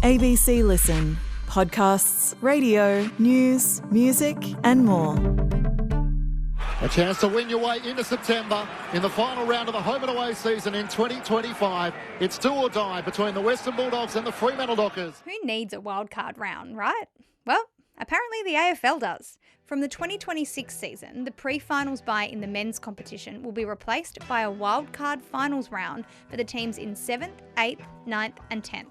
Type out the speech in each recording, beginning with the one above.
ABC Listen. Podcasts, radio, news, music and more. A chance to win your way into September in the final round of the home and away season in 2025. It's do or die between the Western Bulldogs and the Fremantle Dockers. Who needs a wildcard round, right? Well, apparently the AFL does. From the 2026 season, the pre-finals bye in the men's competition will be replaced by a wildcard finals round for the teams in 7th, 8th, 9th and 10th.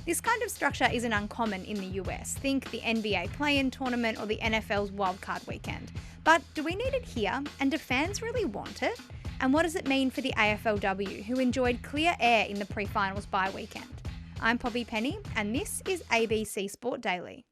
This kind of structure isn't uncommon in the US. Think the NBA play-in tournament or the NFL's wildcard weekend. But do we need it here? And do fans really want it? And what does it mean for the AFLW, who enjoyed clear air in the pre-finals bye weekend? I'm Poppy Penny, and this is ABC Sport Daily.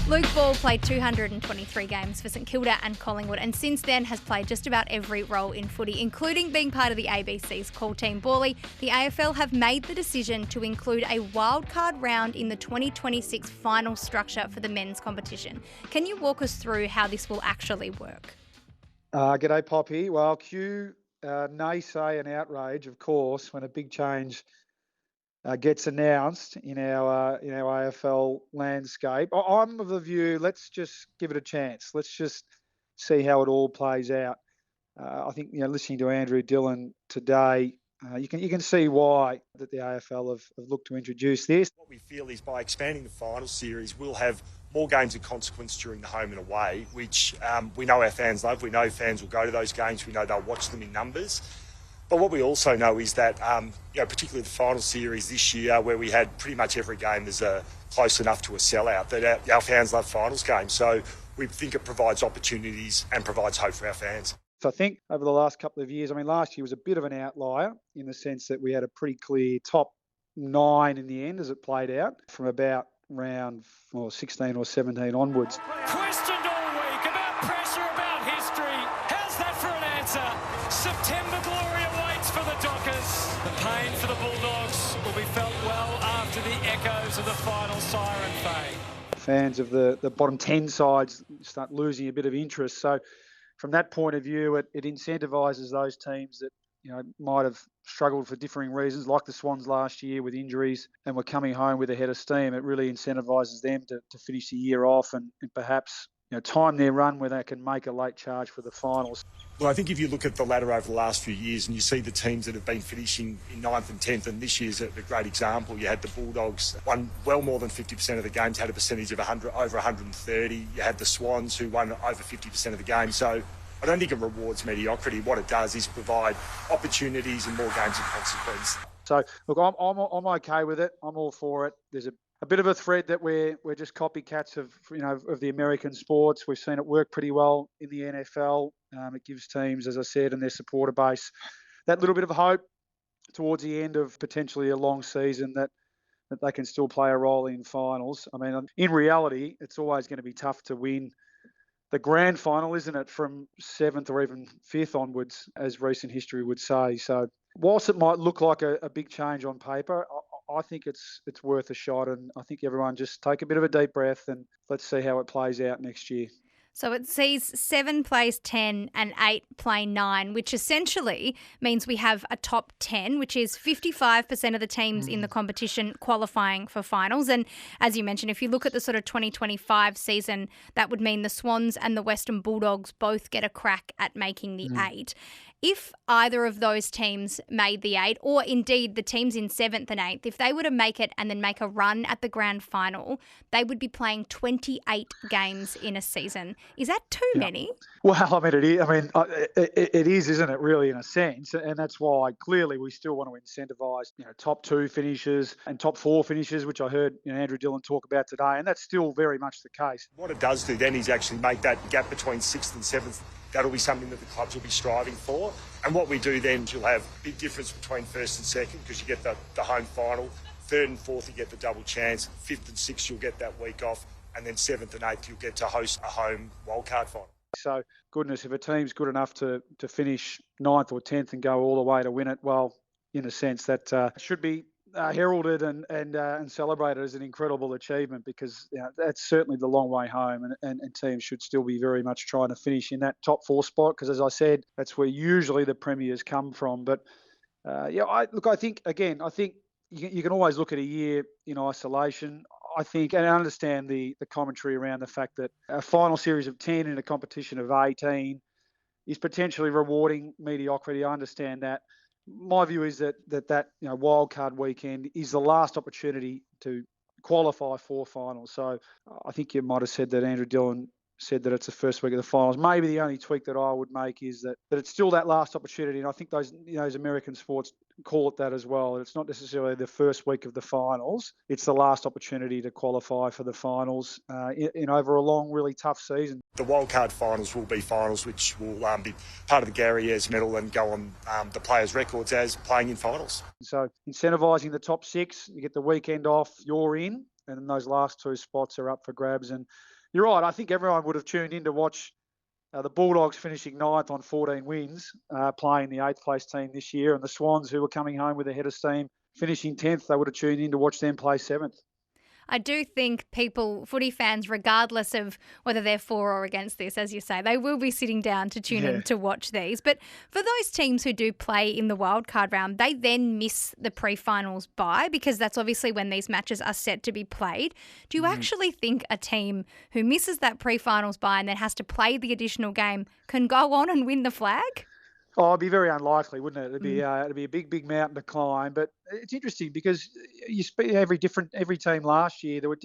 Luke Ball played 223 games for St Kilda and Collingwood, and since then has played just about every role in footy, including being part of the ABC's call team. Bally, the AFL have made the decision to include a wildcard round in the 2026 final structure for the men's competition. Can you walk us through how this will actually work? G'day, Poppy. Well, cue naysay and outrage, of course, when a big change gets announced in our AFL landscape. I'm of the view, let's just give it a chance. Let's just see how it all plays out. I think listening to Andrew Dillon today, you can see why that the AFL have looked to introduce this. What we feel is by expanding the final series, we'll have more games of consequence during the home and away, which we know our fans love. We know fans will go to those games. We know they'll watch them in numbers. But what we also know is that, particularly the final series this year, where we had pretty much every game as close enough to a sellout, that our fans love finals games. So we think it provides opportunities and provides hope for our fans. So I think over the last couple of years, last year was a bit of an outlier in the sense that we had a pretty clear top 9 in the end as it played out from about round 16 or 17 onwards. Questioned all week about pressure, about history. How's that for an answer? September glory awaits for the Dockers. The pain for the Bulldogs will be felt well after the echoes of the final siren fade. Fans of the bottom 10 sides start losing a bit of interest. So from that point of view, it incentivises those teams that might have struggled for differing reasons, like the Swans last year with injuries and were coming home with a head of steam. It really incentivises them to finish the year off and perhaps time their run where they can make a late charge for the finals. Well, I think if you look at the ladder over the last few years and you see the teams that have been finishing in 9th and 10th, and this year's a great example. You had the Bulldogs won well more than 50% of the games, had a percentage of over 130. You had the Swans who won over 50% of the games. So I don't think it rewards mediocrity. What it does is provide opportunities and more games of consequence. So, look, I'm okay with it. I'm all for it. There's a bit of a thread that we're just copycats of the American sports. We've seen it work pretty well in the NFL. It gives teams, as I said, and their supporter base that little bit of hope towards the end of potentially a long season that they can still play a role in finals. In reality, it's always going to be tough to win the grand final, isn't it, from 7th or even 5th onwards, as recent history would say. So whilst it might look like a big change on paper, I think it's worth a shot, and I think everyone just take a bit of a deep breath and let's see how it plays out next year. So it sees 7 plays 10 and 8 play 9, which essentially means we have a top 10, which is 55% of the teams in the competition qualifying for finals. And as you mentioned, if you look at the sort of 2025 season, that would mean the Swans and the Western Bulldogs both get a crack at making the 8. If either of those teams made the 8, or indeed the teams in 7th and 8th, if they were to make it and then make a run at the grand final, they would be playing 28 games in a season. Is that too many? Well, it is. It is, isn't it, really, in a sense? And that's why clearly we still want to incentivise, top 2 finishes and top 4 finishes, which I heard Andrew Dillon talk about today, and that's still very much the case. What it does do then is actually make that gap between 6th and 7th. That'll be something that the clubs will be striving for. And what we do then, you'll have a big difference between 1st and 2nd because you get the home final. 3rd and 4th, you get the double chance. 5th and 6th, you'll get that week off. And then 7th and 8th, you'll get to host a home wildcard final. So, goodness, if a team's good enough to finish 9th or 10th and go all the way to win it, well, in a sense, that should be heralded and celebrated as an incredible achievement, because that's certainly the long way home, and teams should still be very much trying to finish in that top 4 spot, because as I said, that's where usually the premiers come from. But I think you can always look at a year in isolation. I think, and I understand the commentary around the fact that a final series of 10 in a competition of 18 is potentially rewarding mediocrity. I understand that. My view is that wildcard weekend is the last opportunity to qualify for finals. So I think you might have said that Andrew Dillon said that it's the first week of the finals. Maybe the only tweak that I would make is that it's still that last opportunity. And I think those American sports call it that as well. It's not necessarily the first week of the finals. It's the last opportunity to qualify for the finals in over a long, really tough season. The wildcard finals will be finals which will be part of the Gary Ayres medal and go on the players' records as playing in finals. So incentivising the top 6, you get the weekend off, you're in, and then those last 2 spots are up for grabs. And you're right, I think everyone would have tuned in to watch the Bulldogs finishing 9th on 14 wins, playing the 8th place team this year, and the Swans, who were coming home with a head of steam, finishing 10th, they would have tuned in to watch them play 7th. I do think footy fans, regardless of whether they're for or against this, as you say, they will be sitting down to tune in to watch these. But for those teams who do play in the wildcard round, they then miss the pre-finals bye because that's obviously when these matches are set to be played. Do you actually think a team who misses that pre-finals bye and then has to play the additional game can go on and win the flag? Oh, it'd be very unlikely, wouldn't it? It'd be a big mountain to climb. But it's interesting because you speak every team last year. There were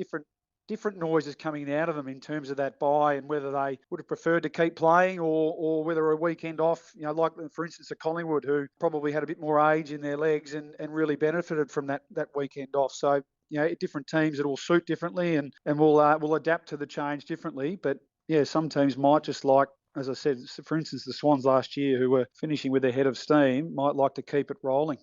different noises coming out of them in terms of that bye and whether they would have preferred to keep playing or whether a weekend off. Like for instance, a Collingwood who probably had a bit more age in their legs and really benefited from that weekend off. So different teams it will suit differently and will adapt to the change differently. But some teams might just like, as I said, for instance, the Swans last year, who were finishing with their head of steam, might like to keep it rolling.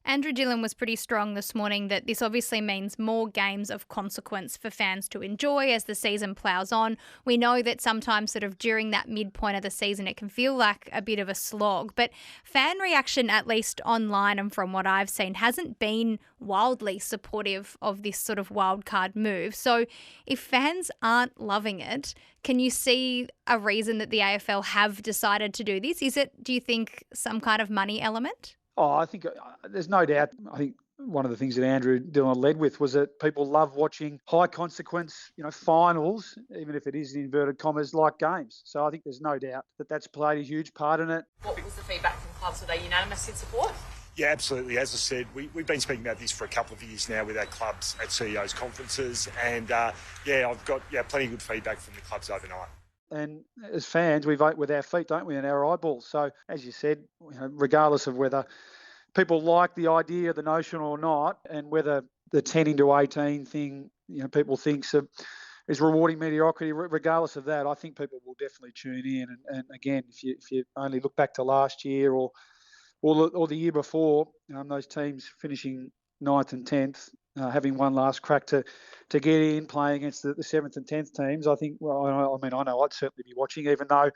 Andrew Dillon was pretty strong this morning that this obviously means more games of consequence for fans to enjoy as the season ploughs on. We know that sometimes sort of during that midpoint of the season it can feel like a bit of a slog, but fan reaction, at least online and from what I've seen, hasn't been wildly supportive of this sort of wildcard move. So if fans aren't loving it, can you see a reason that the AFL have decided to do this? Is it, do you think, some kind of money element? Oh, I think there's no doubt. I think one of the things that Andrew Dillon led with was that people love watching high consequence, finals, even if it is in inverted commas, like games. So I think there's no doubt that that's played a huge part in it. What was the feedback from clubs? Were they unanimous in support? Yeah, absolutely. As I said, we've been speaking about this for a couple of years now with our clubs at CEOs conferences. And, I've got plenty of good feedback from the clubs overnight. And as fans, we vote with our feet, don't we, and our eyeballs. So, as you said, regardless of whether people like the idea, the notion or not, and whether the 10 into 18 thing, people think is rewarding mediocrity, regardless of that, I think people will definitely tune in. And again, if you only look back to last year or the year before, those teams finishing 9th and 10th, having one last crack to get in, playing against the 7th and 10th teams, I think, I know I'd certainly be watching, even though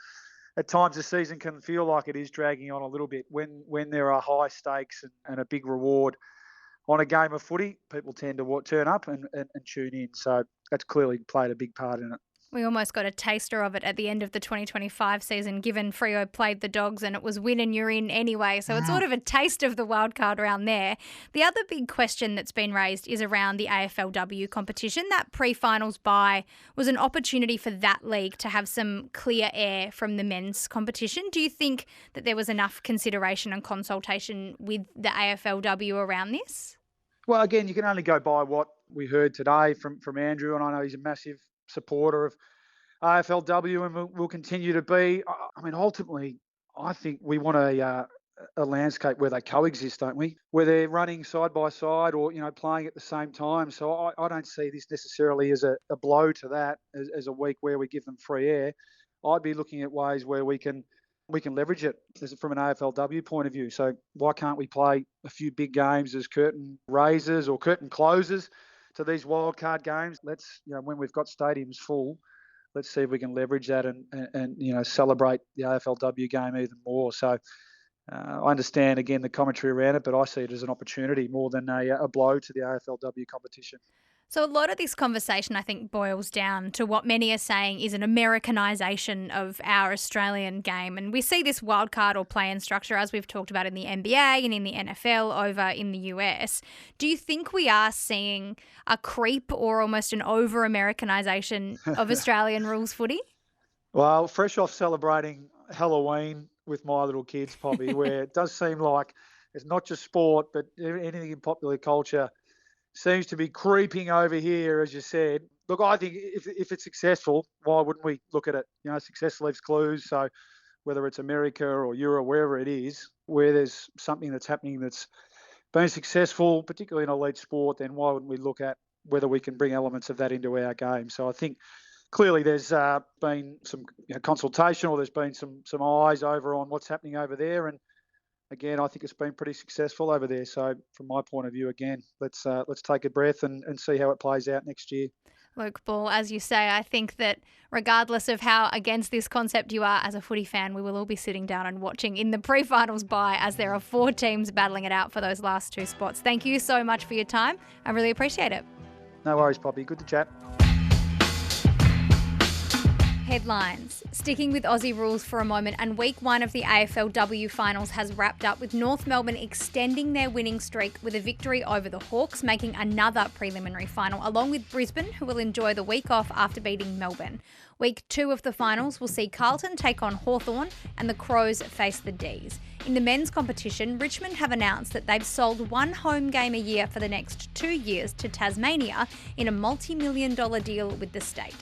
at times the season can feel like it is dragging on a little bit. When there are high stakes and a big reward on a game of footy, people tend to turn up and tune in. So that's clearly played a big part in it. We almost got a taster of it at the end of the 2025 season, given Freo played the Dogs and it was win and you're in anyway. So it's sort of a taste of the wildcard round there. The other big question that's been raised is around the AFLW competition. That pre-finals bye was an opportunity for that league to have some clear air from the men's competition. Do you think that there was enough consideration and consultation with the AFLW around this? Well, again, you can only go by what we heard today from Andrew, and I know he's a massive supporter of AFLW and will continue to be. I mean, ultimately, I think we want a landscape where they coexist, don't we? Where they're running side by side or, playing at the same time. So I don't see this necessarily as a blow to that, as a week where we give them free air. I'd be looking at ways where we can leverage it from an AFLW point of view. So why can't we play a few big games as curtain raisers or curtain closers to these wildcard games? Let's, when we've got stadiums full, let's see if we can leverage that and celebrate the AFLW game even more. So I understand, again, the commentary around it, but I see it as an opportunity more than a blow to the AFLW competition. So a lot of this conversation, I think, boils down to what many are saying is an Americanisation of our Australian game. And we see this wildcard or play-in structure, as we've talked about in the NBA and in the NFL over in the US. Do you think we are seeing a creep or almost an over-Americanisation of Australian rules footy? Well, fresh off celebrating Halloween with my little kids, Poppy, where it does seem like it's not just sport, but anything in popular culture seems to be creeping over here, as you said. Look, I think if it's successful, why wouldn't we look at it? You know, success leaves clues. So whether it's America or Europe, wherever it is, where there's something that's happening that's been successful, particularly in elite sport, then why wouldn't we look at whether we can bring elements of that into our game? So I think clearly there's been some consultation, or there's been some eyes over on what's happening over there. And again, I think it's been pretty successful over there. So from my point of view, again, let's take a breath and see how it plays out next year. Luke Ball, as you say, I think that regardless of how against this concept you are as a footy fan, we will all be sitting down and watching in the pre-finals bye as there are 4 teams battling it out for those last 2 spots. Thank you so much for your time. I really appreciate it. No worries, Poppy. Good to chat. Headlines. Sticking with Aussie rules for a moment, and week 1 of the AFLW finals has wrapped up with North Melbourne extending their winning streak with a victory over the Hawks, making another preliminary final, along with Brisbane, who will enjoy the week off after beating Melbourne. Week 2 of the finals will see Carlton take on Hawthorn and the Crows face the D's. In the men's competition, Richmond have announced that they've sold 1 home game a year for the next 2 years to Tasmania in a multi-million-dollar deal with the state.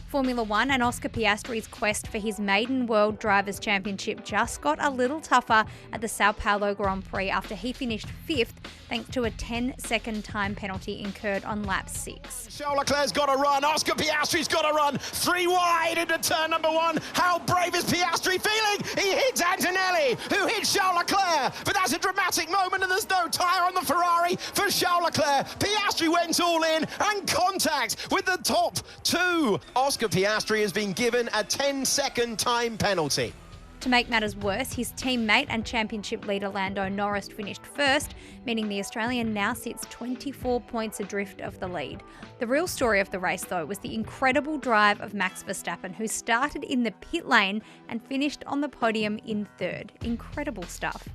Formula 1 and Oscar Piastri's quest for his maiden World Drivers' Championship just got a little tougher at the Sao Paulo Grand Prix after he finished 5th thanks to a 10-second time penalty incurred on lap 6. Charles Leclerc's got to run, Oscar Piastri's got to run, 3 wide into turn number 1. How brave is Piastri feeling? He hits Antonelli, who hits Charles Leclerc, but that's a dramatic moment and there's no tyre on the Ferrari for Charles Leclerc. Piastri went all in and contact with the top 2. Oscar Piastri has been given a 10-second time penalty. To make matters worse, his teammate and championship leader Lando Norris finished first, meaning the Australian now sits 24 points adrift of the lead. The real story of the race, though, was the incredible drive of Max Verstappen, who started in the pit lane and finished on the podium in 3rd. Incredible stuff.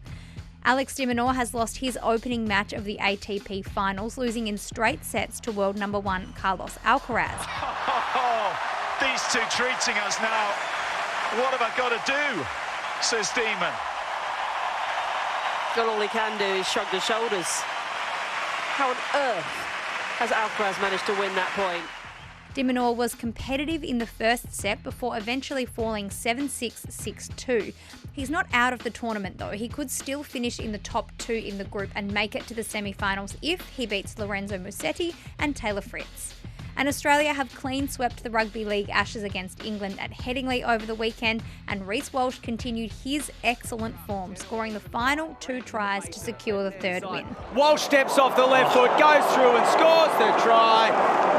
Alex de Minaur has lost his opening match of the ATP finals, losing in straight sets to world number 1 Carlos Alcaraz. These two treating us now. What have I got to do, says Demon. Well, all he can do is shrug the shoulders. How on earth has Alcaraz managed to win that point? De Minaur was competitive in the first set before eventually falling 7-6, 6-2. He's not out of the tournament though. He could still finish in the top 2 in the group and make it to the semi-finals if he beats Lorenzo Musetti and Taylor Fritz. And Australia have clean swept the Rugby League Ashes against England at Headingley over the weekend, and Reece Walsh continued his excellent form, scoring the final 2 tries to secure the 3rd win. Walsh steps off the left foot, goes through and scores the try.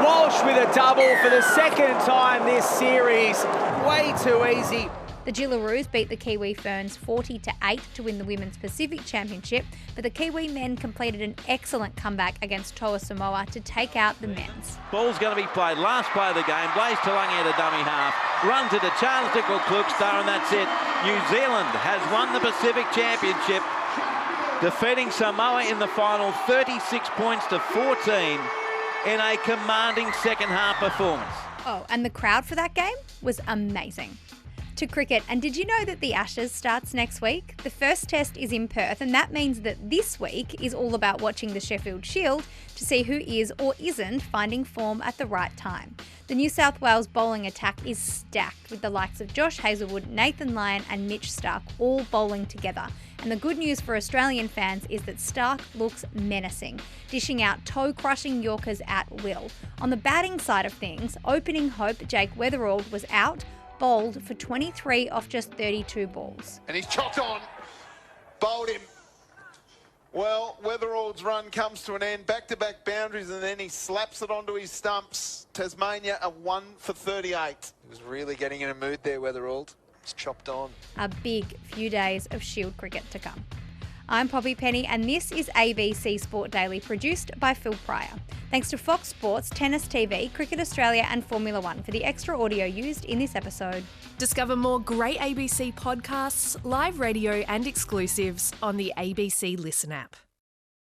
Walsh with a double for the 2nd time this series. Way too easy. The Gillaroos beat the Kiwi Ferns 40-8 to win the Women's Pacific Championship, but the Kiwi men completed an excellent comeback against Toa Samoa to take out the men's. Ball's going to be played, last play of the game. Blaze Talangi at a dummy half, runs it to Charles Dickel-Klukstar, and that's it. New Zealand has won the Pacific Championship, defeating Samoa in the final 36 points to 14 in a commanding second half performance. Oh, and the crowd for that game was amazing. To cricket, and did you know that the Ashes starts next week? The first test is in Perth, and that means that this week is all about watching the Sheffield Shield to see who is or isn't finding form at the right time. The New South Wales bowling attack is stacked with the likes of Josh Hazlewood, Nathan Lyon and Mitch Starc all bowling together. And the good news for Australian fans is that Starc looks menacing, dishing out toe-crushing Yorkers at will. On the batting side of things, opening hope Jake Weatherald was out, bowled for 23 off just 32 balls. And he's chopped on, bowled him. Well, Weatherald's run comes to an end, back-to-back boundaries, and then he slaps it onto his stumps. Tasmania a 1 for 38. He was really getting in a mood there, Weatherald. It's chopped on. A big few days of Shield cricket to come. I'm Poppy Penny, and this is ABC Sport Daily, produced by Phil Pryor. Thanks to Fox Sports, Tennis TV, Cricket Australia and Formula One for the extra audio used in this episode. Discover more great ABC podcasts, live radio and exclusives on the ABC Listen app.